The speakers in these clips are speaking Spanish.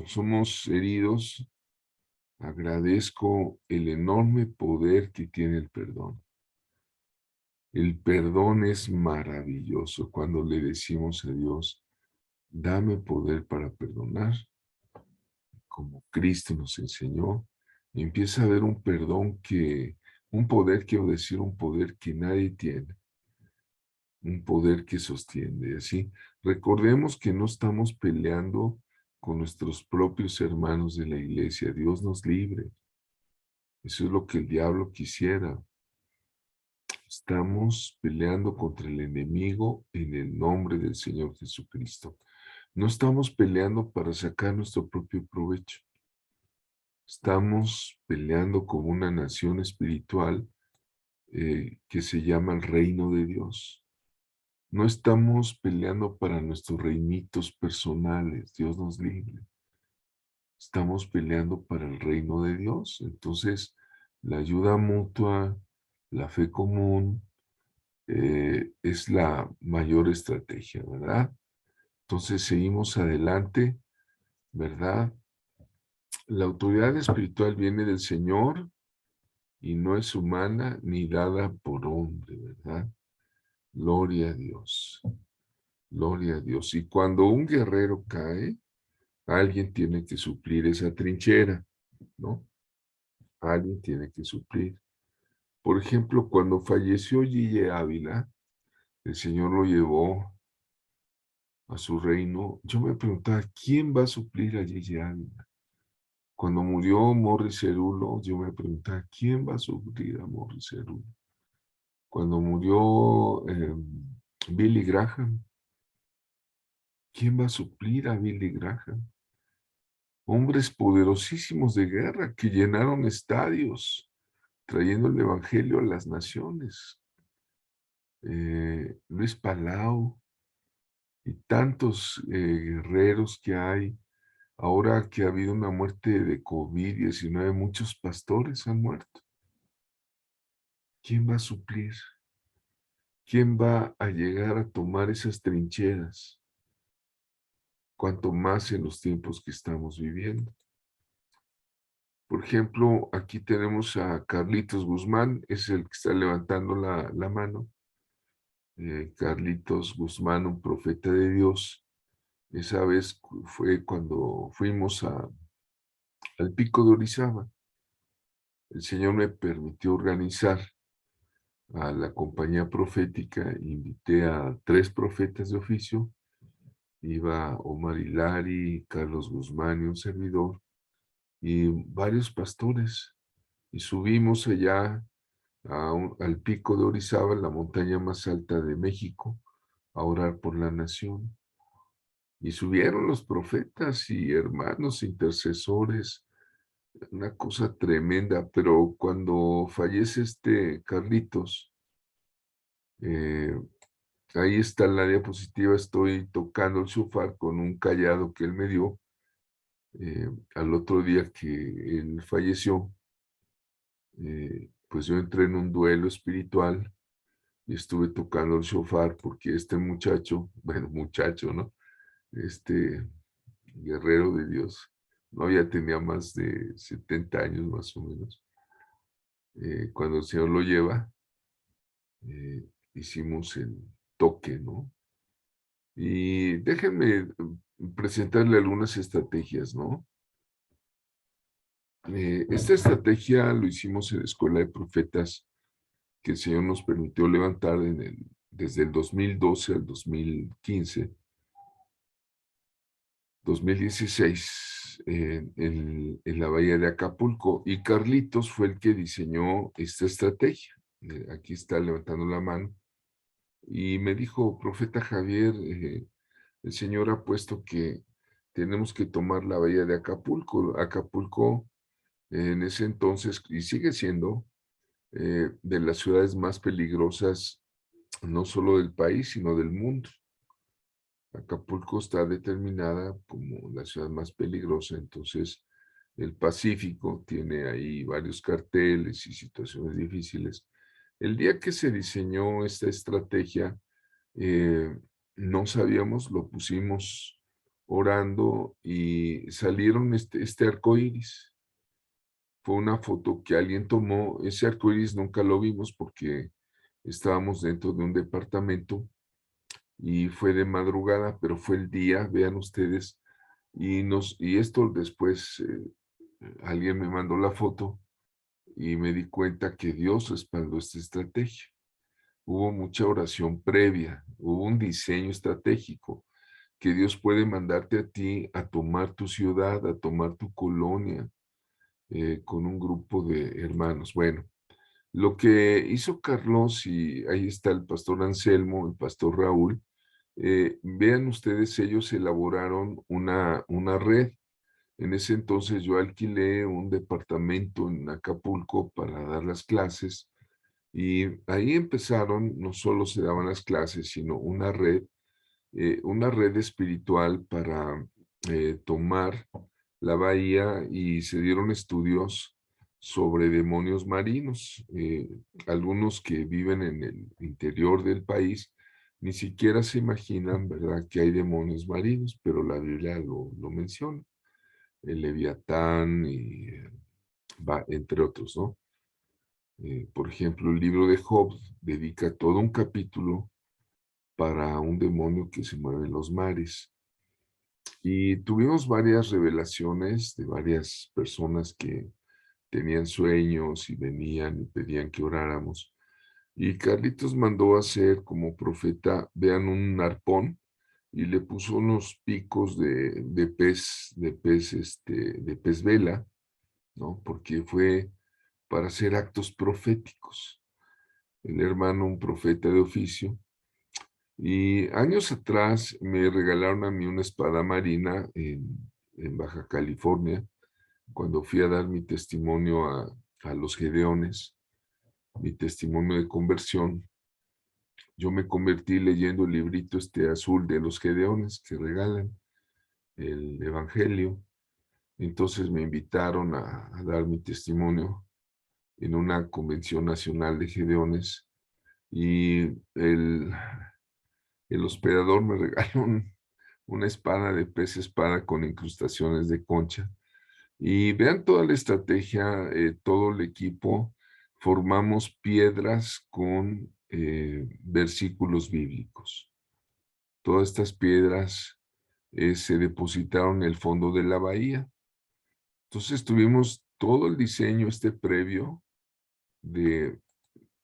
somos heridos, agradezco el enorme poder que tiene el perdón. El perdón es maravilloso cuando le decimos a Dios, dame poder para perdonar, como Cristo nos enseñó, y empieza a haber un poder, quiero decir, un poder que nadie tiene, un poder que sostiene. Así, recordemos que no estamos peleando con nuestros propios hermanos de la iglesia. Dios nos libre. Eso es lo que el diablo quisiera. Estamos peleando contra el enemigo en el nombre del Señor Jesucristo. No estamos peleando para sacar nuestro propio provecho. Estamos peleando como una nación espiritual que se llama el reino de Dios. No estamos peleando para nuestros reinitos personales, Dios nos libre. Estamos peleando para el reino de Dios. Entonces, la ayuda mutua, la fe común, es la mayor estrategia, ¿verdad? Entonces, seguimos adelante, ¿verdad? La autoridad espiritual viene del Señor y no es humana ni dada por hombre, ¿verdad? Gloria a Dios. Gloria a Dios. Y cuando un guerrero cae, alguien tiene que suplir esa trinchera, ¿no? Alguien tiene que suplir. Por ejemplo, cuando falleció Gille Ávila, el Señor lo llevó a su reino. Yo me preguntaba, ¿quién va a suplir a Gille Ávila? Cuando murió Morris Cerulo, yo me preguntaba, ¿quién va a suplir a Morris Cerulo? Cuando murió Billy Graham, ¿quién va a suplir a Billy Graham? Hombres poderosísimos de guerra que llenaron estadios, trayendo el evangelio a las naciones. Luis Palau y tantos guerreros que hay. Ahora que ha habido una muerte de COVID-19, muchos pastores han muerto. ¿Quién va a suplir? ¿Quién va a llegar a tomar esas trincheras? Cuanto más en los tiempos que estamos viviendo. Por ejemplo, aquí tenemos a Carlitos Guzmán, es el que está levantando la mano. Carlitos Guzmán, un profeta de Dios. Esa vez fue cuando fuimos al Pico de Orizaba. El Señor me permitió organizar a la compañía profética, invité a 3 profetas de oficio, iba Omar Hilari, Carlos Guzmán y un servidor, y varios pastores, y subimos allá al Pico de Orizaba, la montaña más alta de México, a orar por la nación. Y subieron los profetas y hermanos intercesores, una cosa tremenda, pero cuando fallece este Carlitos, eh, ahí está la diapositiva, estoy tocando el shofar con un cayado que él me dio al otro día que él falleció. Pues yo entré en un duelo espiritual y estuve tocando el shofar porque este muchacho, bueno, muchacho, ¿no? Este guerrero de Dios, no, ya tenía más de 70 años más o menos. Cuando el Señor lo lleva, hicimos el toque, ¿no? Y déjenme presentarle algunas estrategias, ¿no? Esta estrategia lo hicimos en la Escuela de Profetas que el Señor nos permitió levantar desde el 2012 al 2015, 2016, en la bahía de Acapulco. Y Carlitos fue el que diseñó esta estrategia. Aquí está levantando la mano. Y me dijo, profeta Javier, el Señor ha puesto que tenemos que tomar la bahía de Acapulco. Acapulco en ese entonces, y sigue siendo, de las ciudades más peligrosas, no solo del país, sino del mundo. Acapulco está determinada como la ciudad más peligrosa, entonces el Pacífico tiene ahí varios carteles y situaciones difíciles. El día que se diseñó esta estrategia, no sabíamos, lo pusimos orando y salieron este arco iris. Fue una foto que alguien tomó. Ese arco iris nunca lo vimos porque estábamos dentro de un departamento y fue de madrugada, pero fue el día, vean ustedes, y esto después alguien me mandó la foto y me di cuenta que Dios respaldó esta estrategia. Hubo mucha oración previa, hubo un diseño estratégico que Dios puede mandarte a ti a tomar tu ciudad, a tomar tu colonia, con un grupo de hermanos. Bueno, lo que hizo Carlos, y ahí está el pastor Anselmo, el pastor Raúl, vean ustedes, ellos elaboraron una red. En ese entonces yo alquilé un departamento en Acapulco para dar las clases y ahí empezaron, no solo se daban las clases, sino una red espiritual para tomar la bahía y se dieron estudios sobre demonios marinos. Algunos que viven en el interior del país ni siquiera se imaginan, ¿verdad?, que hay demonios marinos, pero la Biblia lo menciona, el Leviatán y entre otros, ¿no? Por ejemplo, el libro de Job dedica todo un capítulo para un demonio que se mueve en los mares. Y tuvimos varias revelaciones de varias personas que tenían sueños y venían y pedían que oráramos. Y Carlitos mandó a hacer como profeta, vean, un arpón y le puso unos picos de pez vela, ¿no? Porque fue para hacer actos proféticos. El hermano, un profeta de oficio. Y años atrás me regalaron a mí una espada marina en Baja California, cuando fui a dar mi testimonio a los Gedeones, mi testimonio de conversión. Yo me convertí leyendo el librito azul de los Gedeones que regalan, el Evangelio. Entonces me invitaron a dar mi testimonio en una convención nacional de Gedeones y el hospedador me regaló una espada de pez espada con incrustaciones de concha. Y vean toda la estrategia, todo el equipo, formamos piedras con versículos bíblicos. Todas estas piedras se depositaron en el fondo de la bahía. Entonces tuvimos todo el diseño previo de,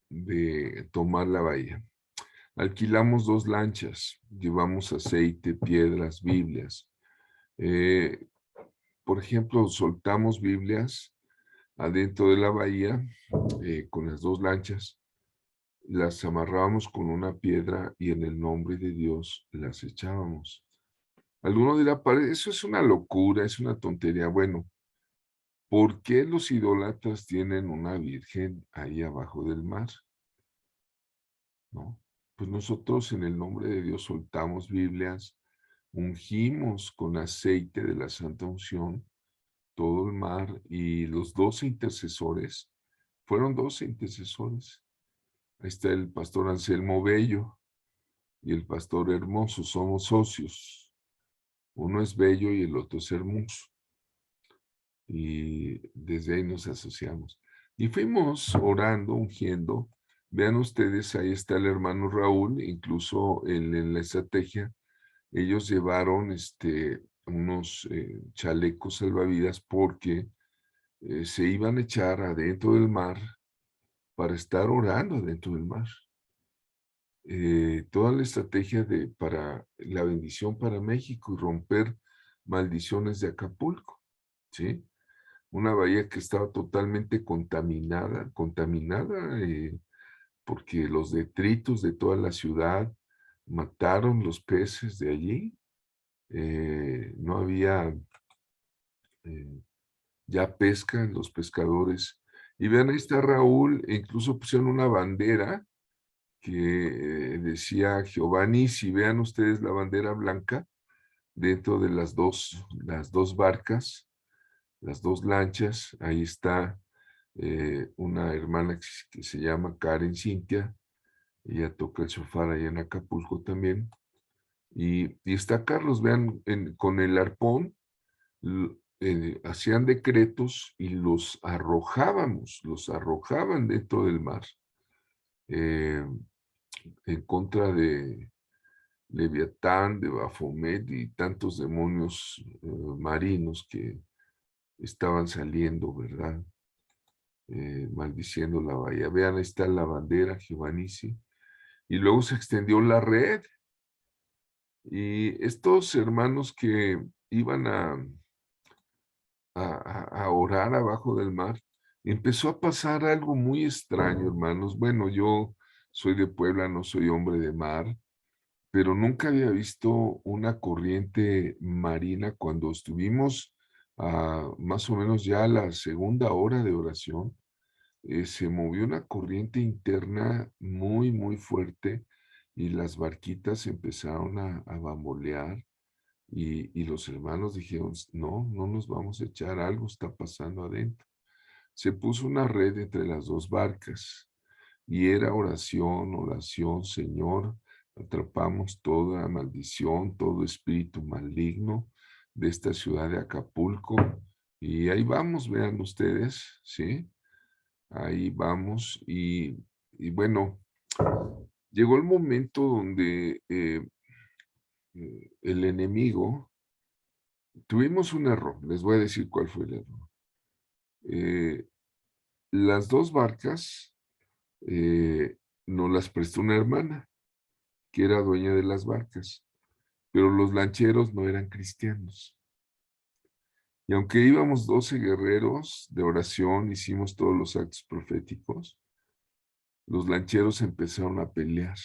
de tomar la bahía. Alquilamos 2 lanchas, llevamos aceite, piedras, Biblias. Eh, por ejemplo, soltamos Biblias adentro de la bahía con las 2 lanchas, las amarrábamos con una piedra y en el nombre de Dios las echábamos. Alguno dirá, eso es una locura, es una tontería. Bueno, ¿por qué los idólatras tienen una virgen ahí abajo del mar? ¿No? Pues nosotros en el nombre de Dios soltamos Biblias, ungimos con aceite de la santa unción todo el mar y los 12 intercesores, fueron 12 intercesores. Ahí está el pastor Anselmo Bello y el pastor Hermoso, somos socios. Uno es bello y el otro es hermoso. Y desde ahí nos asociamos. Y fuimos orando, ungiendo. Vean ustedes, ahí está el hermano Raúl, incluso en la estrategia, ellos llevaron unos chalecos salvavidas porque se iban a echar adentro del mar para estar orando adentro del mar. Toda la estrategia para la bendición para México y romper maldiciones de Acapulco, ¿sí? Una bahía que estaba totalmente contaminada, porque los detritos de toda la ciudad mataron los peces de allí. No había ya pesca, los pescadores. Y vean, ahí está Raúl, e incluso pusieron una bandera que decía Jehová Nissi. Vean ustedes la bandera blanca dentro de las dos barcas, las 2 lanchas. Ahí está una hermana que se llama Karen Cintia. Ella toca el shofar allá en Acapulco también. Y está Carlos, vean, con el arpón, hacían decretos y los arrojaban dentro del mar, eh, en contra de Leviatán, de Baphomet y tantos demonios marinos que estaban saliendo, ¿verdad? Maldiciendo la bahía. Vean, ahí está la bandera Giovannici. Y luego se extendió la red. Y estos hermanos que iban a orar abajo del mar, empezó a pasar algo muy extraño, hermanos. Bueno, yo soy de Puebla, no soy hombre de mar, pero nunca había visto una corriente marina cuando estuvimos más o menos ya a la segunda hora de oración. Se movió una corriente interna muy, muy fuerte y las barquitas empezaron a bambolear y los hermanos dijeron, no, no nos vamos a echar, algo está pasando adentro. Se puso una red entre las dos barcas y era oración, oración, Señor, atrapamos toda maldición, todo espíritu maligno de esta ciudad de Acapulco. Y ahí vamos, vean ustedes, ¿sí? Ahí vamos y bueno, llegó el momento donde el enemigo, tuvimos un error, les voy a decir cuál fue el error. Eh, las dos barcas nos las prestó una hermana que era dueña de las barcas, pero los lancheros no eran cristianos. Y aunque íbamos 12 guerreros de oración, hicimos todos los actos proféticos, los lancheros empezaron a pelear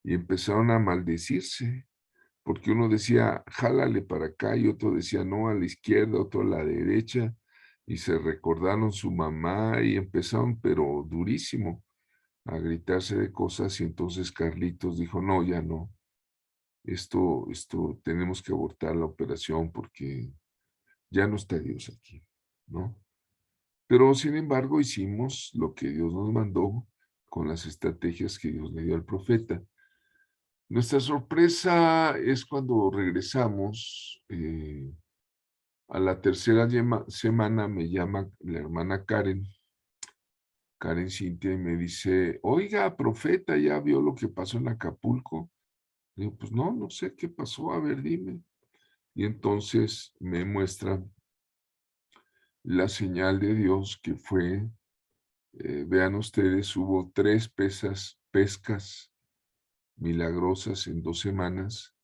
y empezaron a maldecirse, porque uno decía, jálale para acá, y otro decía, no, a la izquierda, otro a la derecha, y se recordaron su mamá y empezaron, pero durísimo, a gritarse de cosas, y entonces Carlitos dijo, no, ya no, esto, tenemos que abortar la operación porque ya no está Dios aquí, ¿no? Pero sin embargo hicimos lo que Dios nos mandó con las estrategias que Dios le dio al profeta. Nuestra sorpresa es cuando regresamos, a la tercera semana me llama la hermana Karen Cintia, y me dice, oiga, profeta, ¿ya vio lo que pasó en Acapulco? Le digo, pues no, no sé qué pasó, a ver, dime. Y entonces me muestra la señal de Dios que fue, vean ustedes, hubo 3 pescas milagrosas en 2 semanas,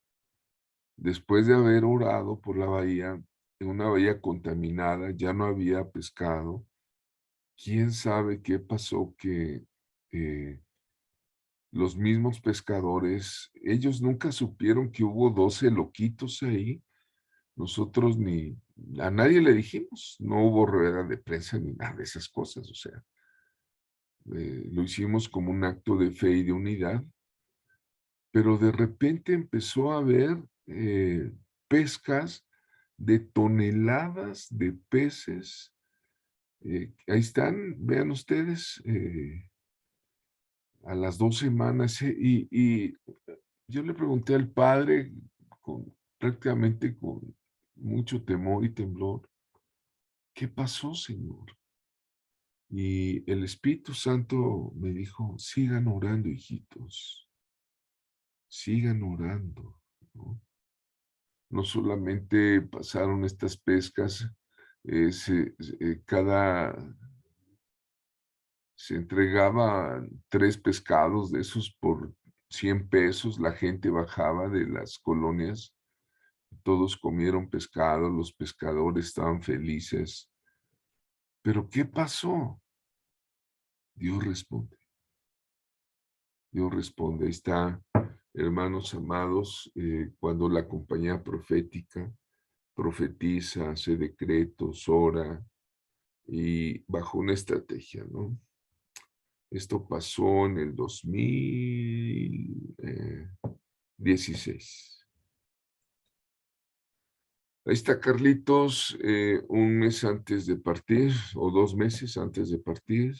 después de haber orado por la bahía, en una bahía contaminada, ya no había pescado. ¿Quién sabe qué pasó que eh, los mismos pescadores, ellos nunca supieron que hubo 12 loquitos ahí? Nosotros ni a nadie le dijimos, no hubo rueda de prensa ni nada de esas cosas, o sea, lo hicimos como un acto de fe y de unidad, pero de repente empezó a haber pescas de toneladas de peces. Ahí están, vean ustedes, a las 2 semanas, y yo le pregunté al padre, prácticamente con mucho temor y temblor, ¿qué pasó, Señor? Y el Espíritu Santo me dijo, sigan orando, hijitos, sigan orando, ¿no? No solamente pasaron estas pescas, se entregaban 3 pescados de esos por 100 pesos, la gente bajaba de las colonias, todos comieron pescado, los pescadores estaban felices. Pero ¿qué pasó? Dios responde. Dios responde. Ahí está, hermanos amados, cuando la compañía profética profetiza, hace decretos, ora y bajo una estrategia, ¿no? Esto pasó en el 2016. Ahí está Carlitos, un mes antes de partir, o 2 meses antes de partir,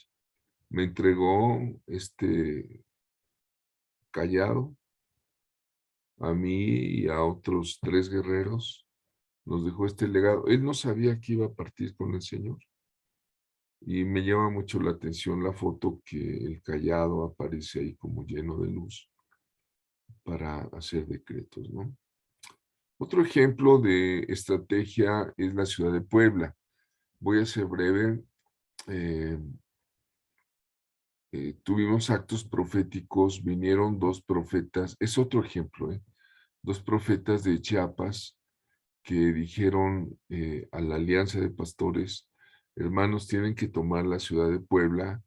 me entregó este callado a mí y a otros 3 guerreros, nos dejó este legado. Él no sabía que iba a partir con el Señor. Y me llama mucho la atención la foto que el cayado aparece ahí como lleno de luz para hacer decretos, ¿no? Otro ejemplo de estrategia es la ciudad de Puebla. Voy a ser breve. eh, Tuvimos actos proféticos, vinieron 2 profetas, es otro ejemplo, 2 profetas de Chiapas que dijeron a la alianza de pastores: hermanos, tienen que tomar la ciudad de Puebla,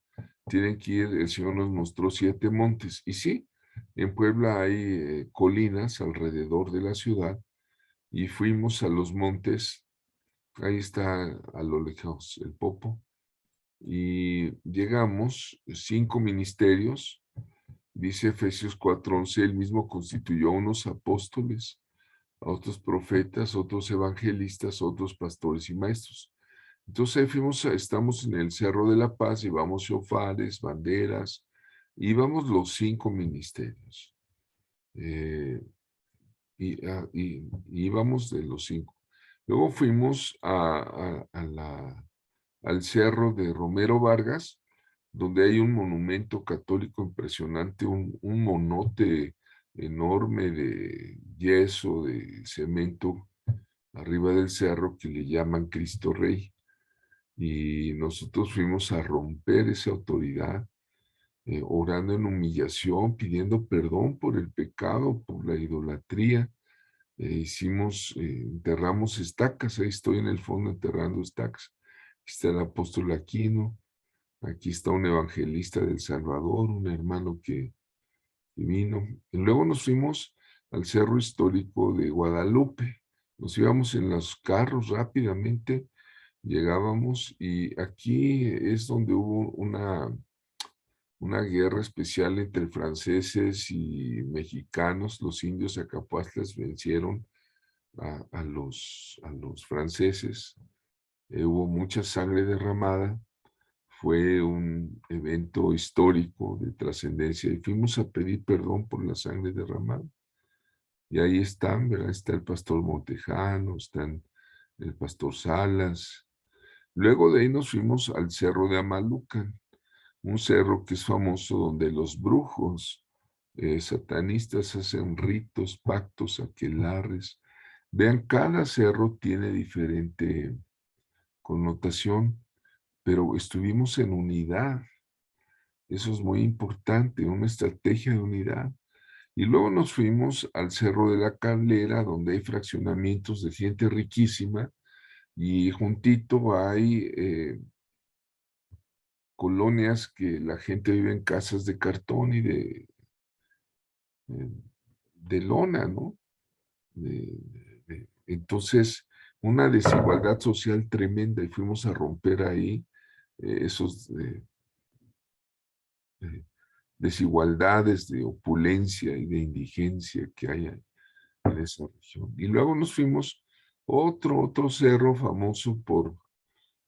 tienen que ir, el Señor nos mostró 7 montes. Y sí, en Puebla hay colinas alrededor de la ciudad y fuimos a los montes, ahí está a lo lejos el Popo, y llegamos, 5 ministerios, dice Efesios 4:11, él mismo constituyó a unos apóstoles, a otros profetas, otros evangelistas, otros pastores y maestros. Entonces ahí fuimos, estamos en el Cerro de la Paz, llevamos shofares, banderas, íbamos los 5 ministerios. eh, y íbamos de los 5. Luego fuimos al cerro de Romero Vargas, donde hay un monumento católico impresionante, un monote enorme de yeso, de cemento, arriba del cerro que le llaman Cristo Rey. Y nosotros fuimos a romper esa autoridad, orando en humillación, pidiendo perdón por el pecado, por la idolatría. Enterramos estacas, ahí estoy en el fondo enterrando estacas. Aquí está el apóstol Aquino, aquí está un evangelista del Salvador, un hermano que vino. Y luego nos fuimos al cerro histórico de Guadalupe. Nos íbamos en los carros rápidamente, llegábamos y aquí es donde hubo una guerra especial entre franceses y mexicanos. Los indios acapuastlas vencieron a los franceses. Hubo mucha sangre derramada. Fue un evento histórico de trascendencia y fuimos a pedir perdón por la sangre derramada. Y ahí están, ¿verdad? Está el pastor Montejano, están el pastor Salas. Luego de ahí nos fuimos al cerro de Amalucan, un cerro que es famoso donde los brujos satanistas hacen ritos, pactos, aquelarres. Vean, cada cerro tiene diferente connotación, pero estuvimos en unidad. Eso es muy importante, una estrategia de unidad. Y luego nos fuimos al Cerro de la Calera, donde hay fraccionamientos de gente riquísima, y juntito hay colonias que la gente vive en casas de cartón y de lona, ¿no? Entonces, una desigualdad social tremenda y fuimos a romper ahí esos eh, desigualdades de opulencia y de indigencia que hay en esa región. Y luego nos fuimos otro cerro famoso por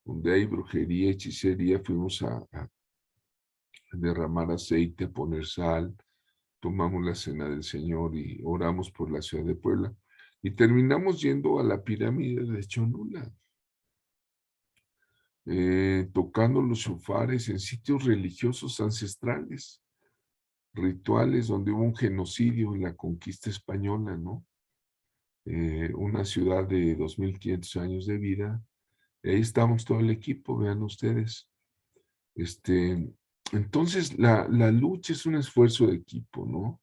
donde hay brujería, hechicería, fuimos a derramar aceite, a poner sal, tomamos la cena del Señor y oramos por la ciudad de Puebla. Y terminamos yendo a la pirámide de Cholula, tocando los shofares en sitios religiosos ancestrales, rituales donde hubo un genocidio en la conquista española, ¿no? Una ciudad de 2500 años de vida. Ahí estamos todo el equipo, vean ustedes. Entonces, la lucha es un esfuerzo de equipo, ¿no?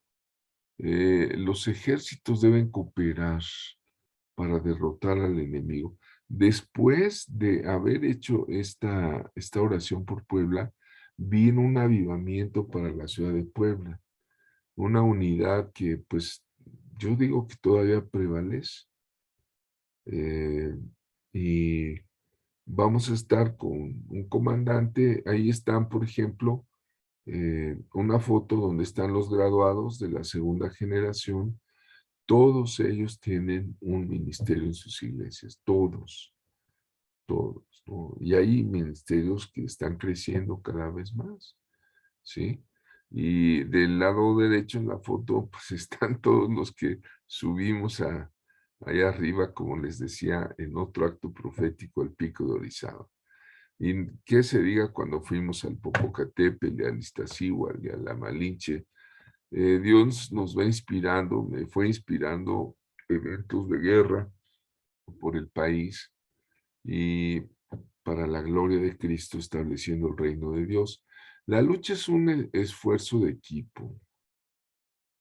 Los ejércitos deben cooperar para derrotar al enemigo. Después de haber hecho esta oración por Puebla, vino un avivamiento para la ciudad de Puebla, una unidad que pues yo digo que todavía prevalece. eh, y vamos a estar con un comandante, ahí están, por ejemplo, una foto donde están los graduados de la segunda generación. Todos ellos tienen un ministerio en sus iglesias, todos, ¿no? Y hay ministerios que están creciendo cada vez más, ¿sí? Y del lado derecho en la foto, pues están todos los que subimos allá arriba, como les decía, en otro acto profético, el Pico de Orizaba. Y qué se diga cuando fuimos al Popocatépetl, y al Iztaccíhuatl y a la Malinche. Dios nos va inspirando, me fue inspirando eventos de guerra por el país y para la gloria de Cristo estableciendo el reino de Dios. La lucha es un esfuerzo de equipo.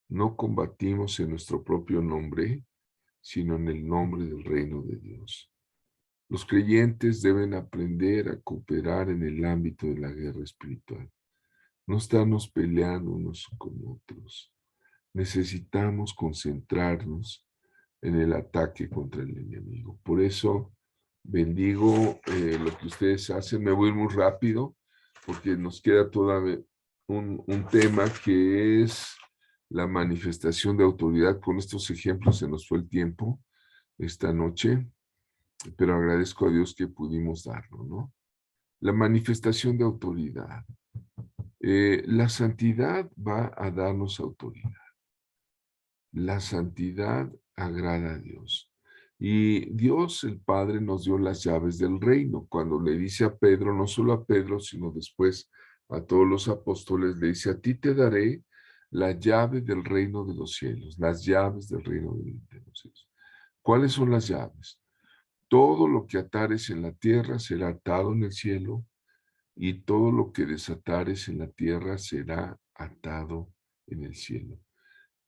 No combatimos en nuestro propio nombre, sino en el nombre del reino de Dios. Los creyentes deben aprender a cooperar en el ámbito de la guerra espiritual, no estarnos peleando unos con otros. Necesitamos concentrarnos en el ataque contra el enemigo. Por eso bendigo lo que ustedes hacen. Me voy muy rápido porque nos queda todavía un tema que es la manifestación de autoridad. Con estos ejemplos se nos fue el tiempo esta noche, pero agradezco a Dios que pudimos darlo, ¿no? La manifestación de autoridad. La santidad va a darnos autoridad. La santidad agrada a Dios. Y Dios, el Padre, nos dio las llaves del reino. Cuando le dice a Pedro, no solo a Pedro, sino después a todos los apóstoles, le dice, a ti te daré la llave del reino de los cielos, las llaves del reino de los cielos. ¿Cuáles son las llaves? Todo lo que atares en la tierra será atado en el cielo, y todo lo que desatares en la tierra será atado en el cielo.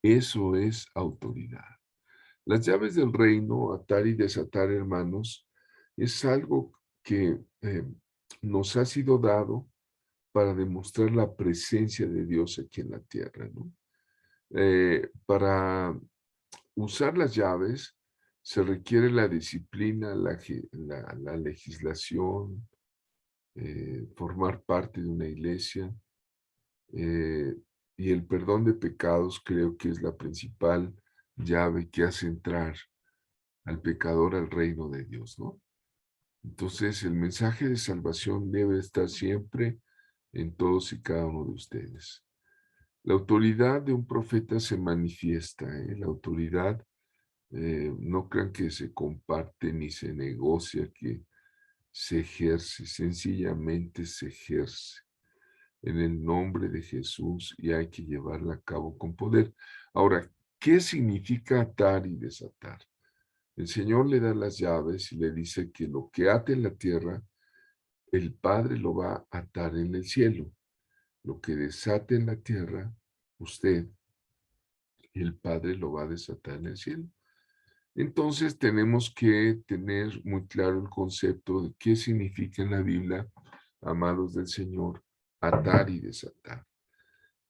Eso es autoridad. Las llaves del reino, atar y desatar, hermanos, es algo que nos ha sido dado para demostrar la presencia de Dios aquí en la tierra, ¿no? Para usar las llaves se requiere la disciplina, la legislación, formar parte de una iglesia, eh, y el perdón de pecados creo que es la principal llave que hace entrar al pecador al reino de Dios, ¿no? Entonces, el mensaje de salvación debe estar siempre en todos y cada uno de ustedes. La autoridad de un profeta se manifiesta, ¿eh? La autoridad, no crean que se comparte ni se negocia, que se ejerce, sencillamente se ejerce en el nombre de Jesús y hay que llevarla a cabo con poder. Ahora, ¿qué significa atar y desatar? El Señor le da las llaves y le dice que lo que ate en la tierra, el Padre lo va a atar en el cielo. Lo que desate en la tierra, usted, el Padre lo va a desatar en el cielo. Entonces tenemos que tener muy claro el concepto de qué significa en la Biblia, amados del Señor, atar y desatar.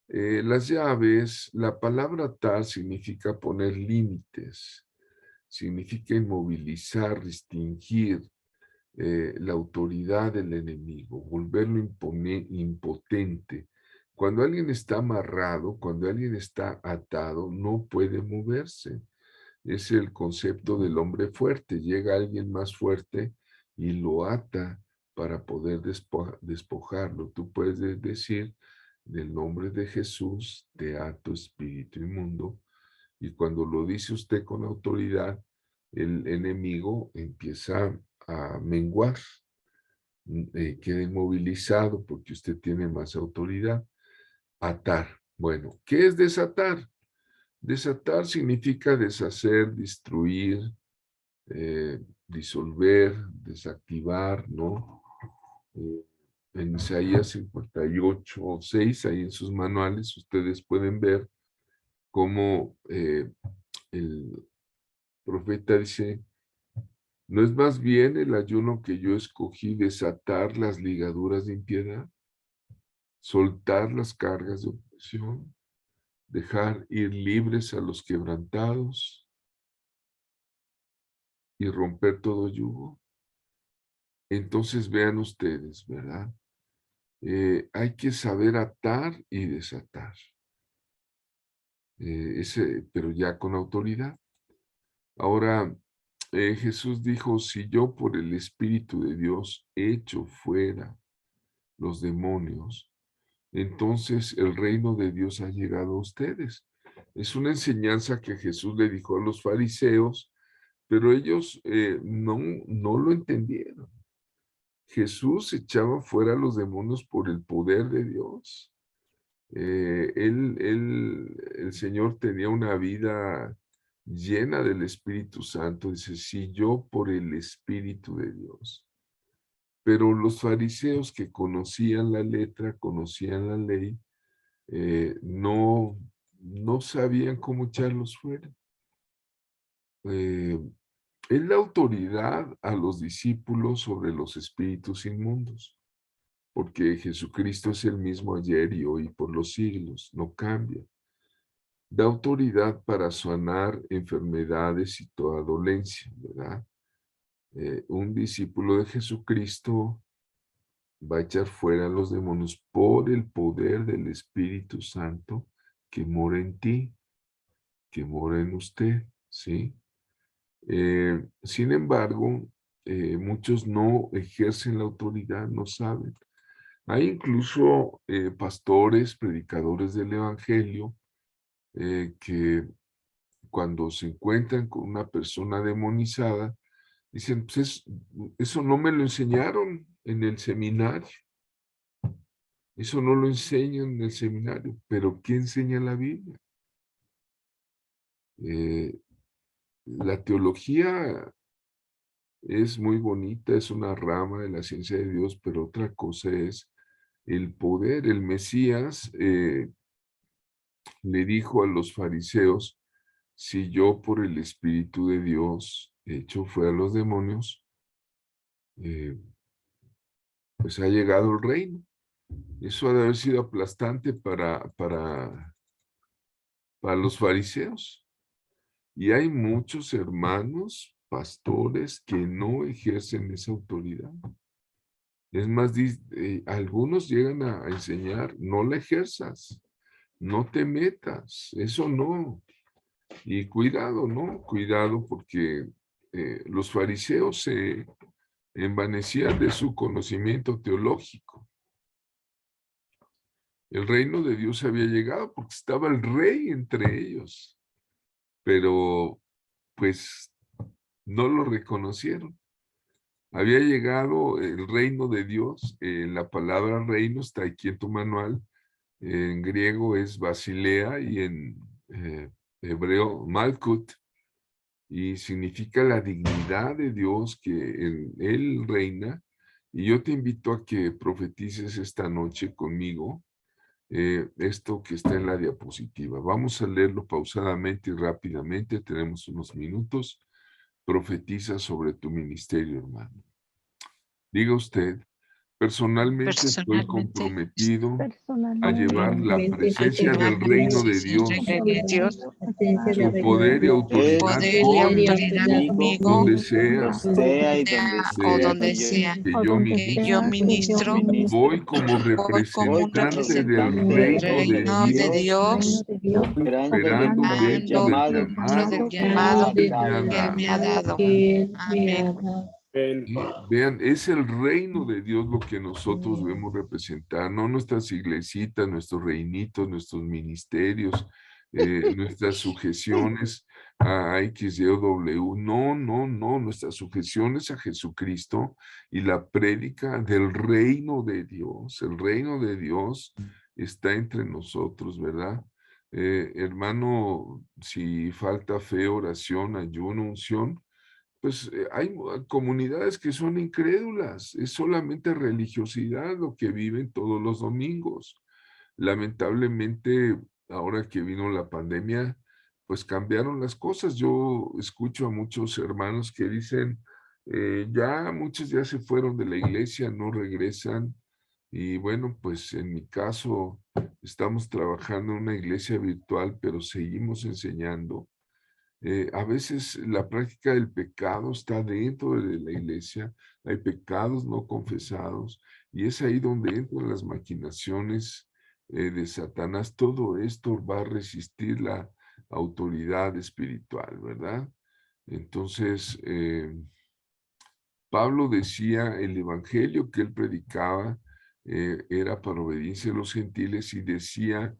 Las llaves, la palabra atar significa poner límites, significa inmovilizar, restringir la autoridad del enemigo, volverlo impotente. Cuando alguien está amarrado, cuando alguien está atado, no puede moverse. Es el concepto del hombre fuerte. Llega alguien más fuerte y lo ata para poder despojarlo. Tú puedes decir, en el nombre de Jesús, te ato espíritu inmundo. Y cuando lo dice usted con autoridad, el enemigo empieza a menguar, queda inmovilizado porque usted tiene más autoridad. Atar. Bueno, ¿qué es desatar? Desatar significa deshacer, destruir, disolver, desactivar, ¿no? Eh, en Isaías 58:6, ahí en sus manuales, ustedes pueden ver cómo el profeta dice, ¿no es más bien el ayuno que yo escogí desatar las ligaduras de impiedad, soltar las cargas de opresión, dejar ir libres a los quebrantados y romper todo yugo? Entonces vean ustedes, ¿verdad? Hay que saber atar y desatar, pero ya con autoridad. Ahora, Jesús dijo, si yo por el Espíritu de Dios echo fuera los demonios, entonces el reino de Dios ha llegado a ustedes. Es una enseñanza que Jesús le dijo a los fariseos, pero ellos no lo entendieron. Jesús echaba fuera a los demonios por el poder de Dios. El Señor tenía una vida llena del Espíritu Santo. Dice, sí, yo por el Espíritu de Dios. Pero los fariseos que conocían la letra, conocían la ley, no sabían cómo echarlos fuera. Él da autoridad a los discípulos sobre los espíritus inmundos, porque Jesucristo es el mismo ayer y hoy por los siglos, no cambia. Da autoridad para sanar enfermedades y toda dolencia, ¿verdad? Un discípulo de Jesucristo va a echar fuera a los demonios por el poder del Espíritu Santo que mora en ti, que mora en usted, ¿sí? Sin embargo, muchos no ejercen la autoridad, no saben. Hay incluso pastores, predicadores del Evangelio, que cuando se encuentran con una persona demonizada, dicen, pues eso no me lo enseñaron en el seminario, eso no lo enseñan en el seminario, pero ¿qué enseña la Biblia? La teología es muy bonita, es una rama de la ciencia de Dios, pero otra cosa es el poder. El Mesías le dijo a los fariseos, si yo por el Espíritu de Dios echo fuera a los demonios, pues ha llegado el reino. Eso ha de haber sido aplastante para los fariseos. Y hay muchos hermanos, pastores, que no ejercen esa autoridad. Es más, algunos llegan a enseñar, no la ejerzas, no te metas, eso no. Y cuidado, ¿no? Cuidado porque los fariseos se envanecían de su conocimiento teológico. El reino de Dios había llegado porque estaba el rey entre ellos, pero pues no lo reconocieron. Había llegado el reino de Dios, la palabra reino está aquí en tu manual, en griego es basilea y en hebreo malkut, y significa la dignidad de Dios que en Él reina. Y yo te invito a que profetices esta noche conmigo esto que está en la diapositiva. Vamos a leerlo pausadamente y rápidamente, tenemos unos minutos. Profetiza sobre tu ministerio, hermano. Diga usted, personalmente estoy Personalmente, comprometido a llevar la Personalmente a presencia llevar del la reino de presencia Dios, de Dios, su poder y autoridad poder y autoridad conmigo, donde sea sea y donde sea o sea donde sea que que yo que yo ministre. ministro, Voy como voy como un representante del representante representante del reino de reino de Dios, Dios, operando dentro del operando dentro del llamado llamado que Él me ha que Él dado. me ha dado. Amén. Y vean, es el reino de Dios lo que nosotros debemos representar, no nuestras iglesitas, nuestros reinitos, nuestros ministerios, nuestras sujeciones a X, Y o W. No, no, no, nuestras sujeciones a Jesucristo y la prédica del reino de Dios. El reino de Dios está entre nosotros, ¿verdad? Hermano, si falta fe, oración, ayuno, unción, pues hay comunidades que son incrédulas, es solamente religiosidad lo que viven todos los domingos. Lamentablemente, ahora que vino la pandemia, pues cambiaron las cosas. Yo escucho a muchos hermanos que dicen, ya muchos ya se fueron de la iglesia, no regresan. Y bueno, pues en mi caso, estamos trabajando en una iglesia virtual, pero seguimos enseñando. A veces la práctica del pecado está dentro de la iglesia, hay pecados no confesados y es ahí donde entran las maquinaciones de Satanás. Todo esto va a resistir la autoridad espiritual, ¿verdad? Entonces, Pablo decía el evangelio que él predicaba era para obediencia a los gentiles y decía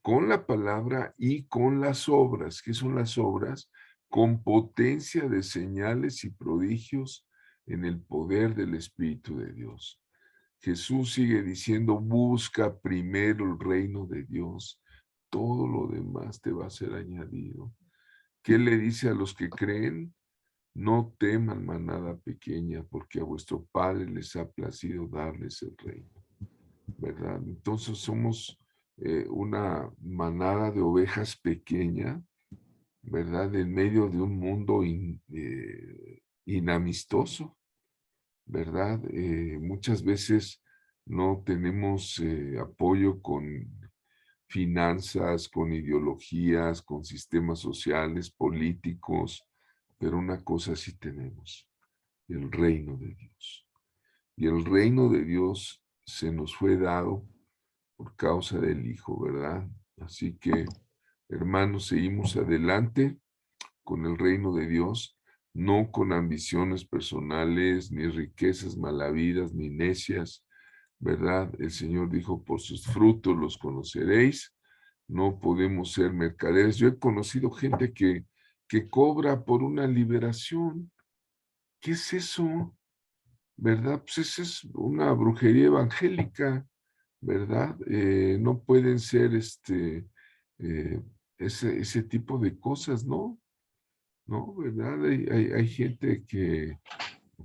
con la palabra y con las obras. ¿Qué son las obras? Con potencia de señales y prodigios en el poder del Espíritu de Dios. Jesús sigue diciendo, busca primero el reino de Dios, todo lo demás te va a ser añadido. ¿Qué le dice a los que creen? No teman, manada pequeña, porque a vuestro Padre les ha placido darles el reino, ¿verdad? Entonces somos una manada de ovejas pequeña, ¿verdad? En medio de un mundo inamistoso, ¿verdad? Muchas veces no tenemos apoyo con finanzas, con ideologías, con sistemas sociales, políticos, pero una cosa sí tenemos, el reino de Dios. Y el reino de Dios se nos fue dado por causa del Hijo, ¿verdad? Así que, hermanos, seguimos adelante con el reino de Dios, no con ambiciones personales, ni riquezas malavidas, ni necias, ¿verdad? El Señor dijo, por sus frutos los conoceréis. No podemos ser mercaderes. Yo he conocido gente que cobra por una liberación. ¿Qué es eso? ¿Verdad? Pues esa es una brujería evangélica, ¿verdad? No pueden ser eh, ese tipo de cosas, ¿no? ¿No? ¿Verdad? Hay gente que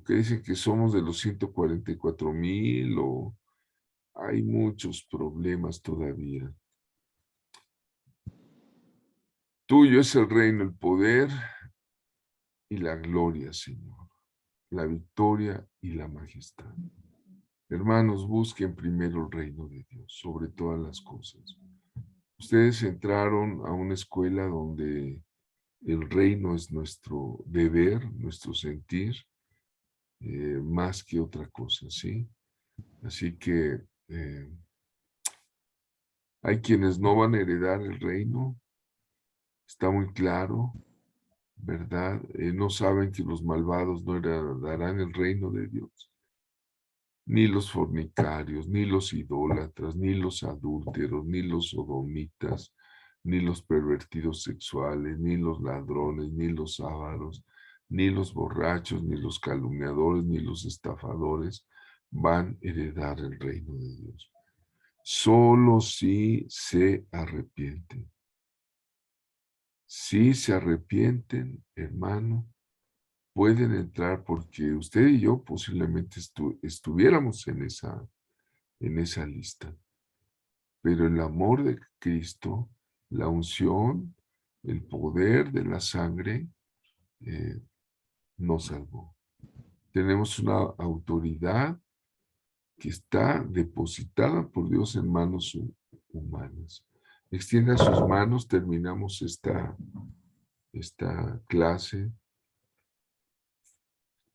dice que somos de los 144,000 o hay muchos problemas todavía. Tuyo es el reino, el poder y la gloria, Señor, la victoria y la majestad. Hermanos, busquen primero el reino de Dios sobre todas las cosas. Ustedes entraron a una escuela donde el reino es nuestro deber, nuestro sentir, más que otra cosa, ¿sí? Así que hay quienes no van a heredar el reino, está muy claro, ¿verdad? No saben que los malvados no heredarán el reino de Dios. Ni los fornicarios, ni los idólatras, ni los adúlteros, ni los sodomitas, ni los pervertidos sexuales, ni los ladrones, ni los ávaros, ni los borrachos, ni los calumniadores, ni los estafadores van a heredar el reino de Dios. Solo si se arrepienten. Si se arrepienten, hermano, pueden entrar porque usted y yo posiblemente estuviéramos en esa lista. Pero el amor de Cristo, la unción, el poder de la sangre, nos salvó. Tenemos una autoridad que está depositada por Dios en manos humanas. Extienda sus manos, terminamos esta clase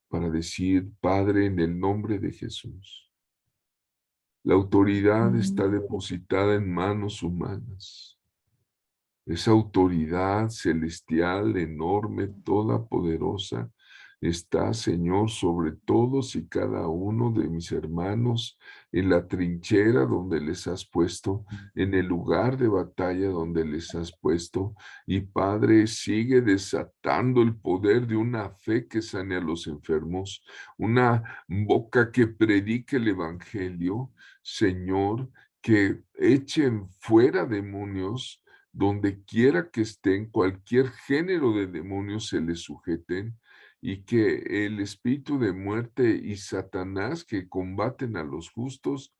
para decir, Padre, en el nombre de Jesús. La autoridad está depositada en manos humanas. Esa autoridad celestial, enorme, toda poderosa, está, Señor, sobre todos y cada uno de mis hermanos, en la trinchera donde les has puesto, en el lugar de batalla donde les has puesto. Y Padre, sigue desatando el poder de una fe que sane a los enfermos, una boca que predique el evangelio, Señor, que echen fuera demonios, donde quiera que estén, cualquier género de demonios se les sujeten, y que el espíritu de muerte y Satanás que combaten a los justos,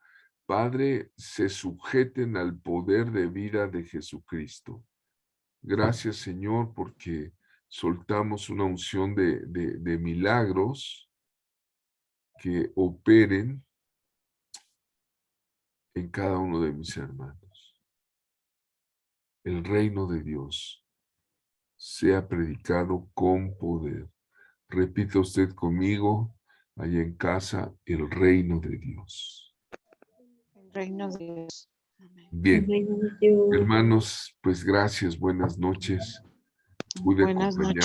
Padre, se sujeten al poder de vida de Jesucristo. Gracias, Señor, porque soltamos una unción de milagros que operen en cada uno de mis hermanos. El reino de Dios sea predicado con poder. Repita usted conmigo, allá en casa, el reino de Dios. El reino de Dios. Amén. Bien, hermanos, pues gracias, buenas noches. Pude Buenas noches. acompañar.